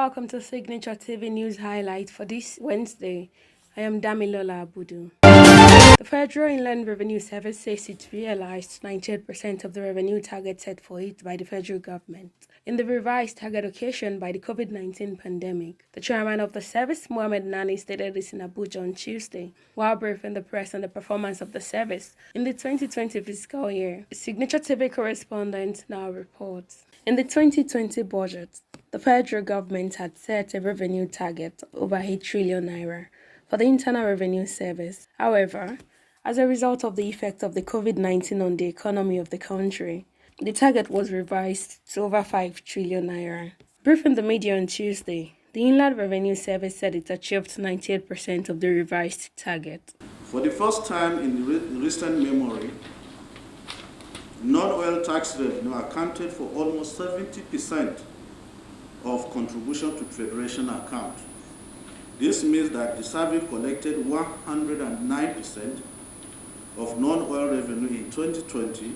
welcome to Signature TV News Highlight for this Wednesday. I am Damilola Abudu. The Federal Inland Revenue Service says it realized 98% of the revenue target set for it by the federal government in the revised target occasioned by the COVID-19 pandemic. The chairman of the service, Mohammed Nani, stated this in Abuja on Tuesday while briefing the press on the performance of the service in the 2020 fiscal year. Signature TV correspondent now reports. In the 2020 budget, the federal government had set a revenue target of over 8 trillion naira for the Internal Revenue Service. However, as a result of the effect of the COVID-19 on the economy of the country, the target was revised to over 5 trillion naira. Briefing the media on Tuesday, the Inland Revenue Service said it achieved 98% of the revised target. For the first time in recent memory, non-oil tax revenue accounted for almost 70% of contribution to Federation account. This means that the service collected 109% of non-oil revenue in 2020,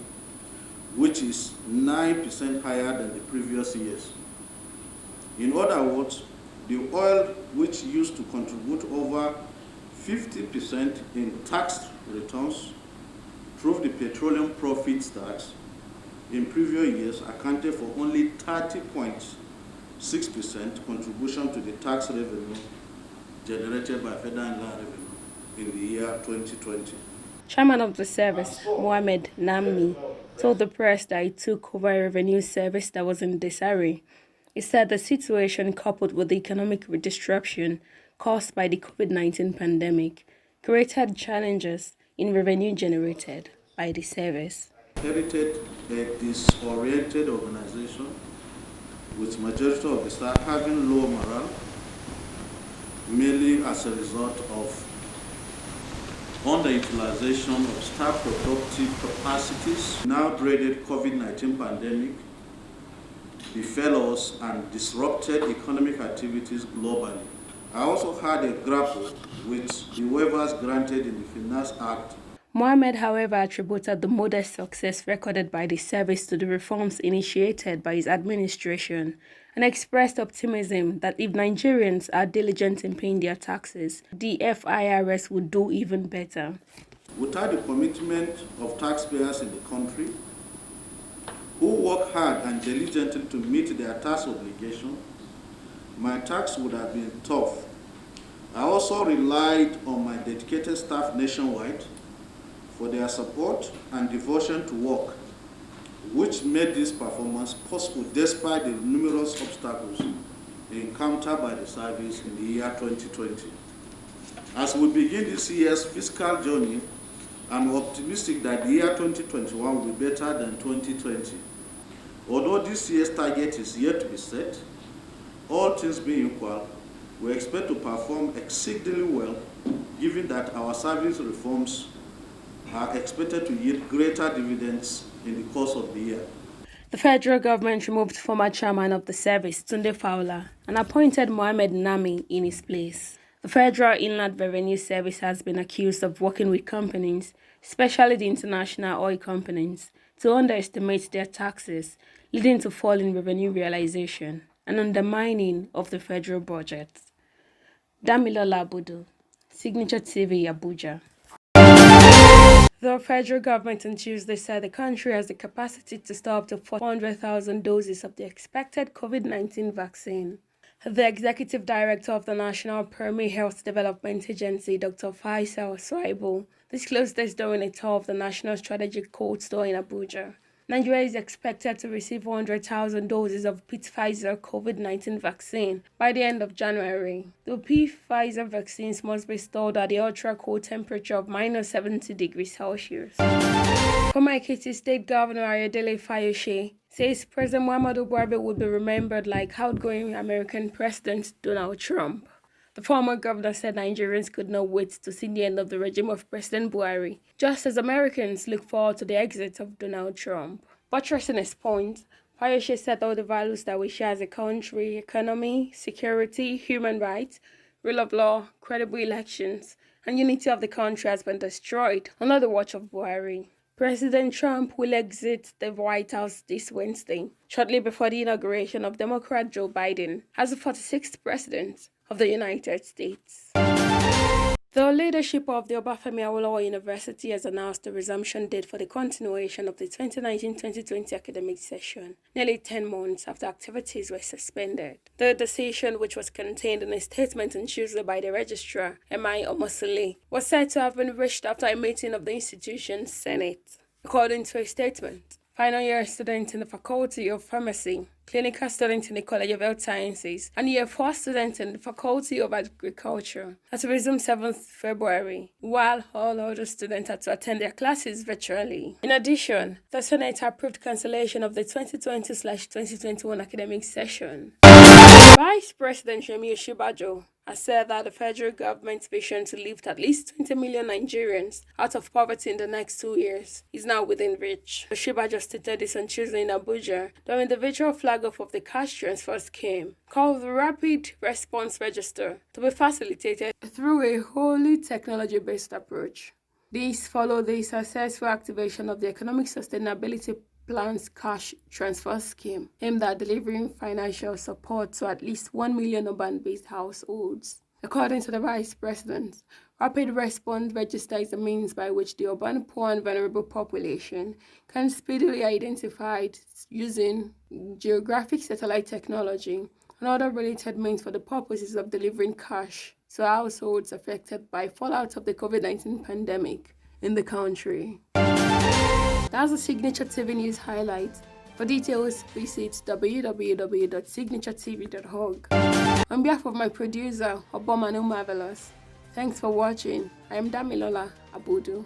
which is 9% higher than the previous years. In other words, the oil which used to contribute over 50% in tax returns through the petroleum profits tax in previous years accounted for only 30.6% contribution to the tax revenue generated by federal inland revenue in the year 2020. Chairman of the service, Mohammed Nami, told the press that it took over a revenue service that was in disarray. He said the situation, coupled with the economic disruption caused by the COVID-19 pandemic, created challenges in revenue generated by the service. Inherited a disoriented organization with majority of the staff having low morale, mainly as a result of underutilization of staff productive capacities. Now dreaded COVID-19 pandemic befell us and disrupted economic activities globally. I also had a grapple with the waivers granted in the Finance Act. Mohammed, however, attributed the modest success recorded by the service to the reforms initiated by his administration and expressed optimism that if Nigerians are diligent in paying their taxes, the FIRS would do even better. Without the commitment of taxpayers in the country, who work hard and diligently to meet their tax obligation, my tax would have been tough. I also relied on my dedicated staff nationwide for their support and devotion to work, which made this performance possible despite the numerous obstacles encountered by the service in the year 2020. As we begin this year's fiscal journey, I'm optimistic that the year 2021 will be better than 2020. Although this year's target is yet to be set, all things being equal, we expect to perform exceedingly well, given that our service reforms are expected to yield greater dividends in the course of the year. The federal government removed former chairman of the service, Tunde Fowler, and appointed Mohammed Nami in his place. The Federal Inland Revenue Service has been accused of working with companies, especially the international oil companies, to underestimate their taxes, leading to fall in revenue realization and undermining of the federal budget. Damilola Abudu, Signature TV, Abuja. The federal government on Tuesday said the country has the capacity to store up to 400,000 doses of the expected COVID-19 vaccine. The executive director of the National Primary Health Development Agency, Dr. Faisal Swaibu, disclosed this during a tour of the National Strategic Cold Store in Abuja. Nigeria is expected to receive 100,000 doses of Pfizer COVID-19 vaccine by the end of January. The Pfizer vaccines must be stored at the ultra-cold temperature of -70 degrees Celsius. Former Ekiti State Governor Ayodele Fayose says President Muhammadu Buhari would be remembered like outgoing American President Donald Trump. The former governor said Nigerians could not wait to see the end of the regime of President Buhari, just as Americans look forward to the exit of Donald Trump. Buttressing his point, Fayose said all the values that we share as a country, economy, security, human rights, rule of law, credible elections, and unity of the country has been destroyed under the watch of Buhari. President Trump will exit the White House this Wednesday, shortly before the inauguration of Democrat Joe Biden as the 46th President of the United States. The leadership of the Obafemi Awolowo University has announced the resumption date for the continuation of the 2019-2020 academic session, nearly 10 months after activities were suspended. The decision, which was contained in a statement on Tuesday by the Registrar, M.I. Omosile, was said to have been reached after a meeting of the institution's Senate. According to a statement, final year student in the Faculty of Pharmacy, clinical student in the College of Health Sciences, and year 4 student in the Faculty of Agriculture are to resume 7th February, while all other students are to attend their classes virtually. In addition, the Senate approved cancellation of the 2020/2021 academic session. Vice President Yemi Osinbajo has said that the federal government's vision to lift at least 20 million Nigerians out of poverty in the next 2 years is now within reach. Osinbajo stated this on Tuesday in Abuja during the virtual flag-off of the cash transfer scheme called the Rapid Response Register, to be facilitated through a wholly technology-based approach. These follow the successful activation of the Economic Sustainability Plan's cash transfer scheme, aimed at delivering financial support to at least 1 million urban-based households. According to the Vice President, Rapid Response Register is a means by which the urban poor and vulnerable population can speedily identify using geographic satellite technology and other related means for the purposes of delivering cash to households affected by fallout of the COVID-19 pandemic in the country. That's the Signature TV News highlight. For details, visit www.signaturetv.org. On behalf of my producer, Obomanu Marvelous, thanks for watching. I am Damilola Abudu.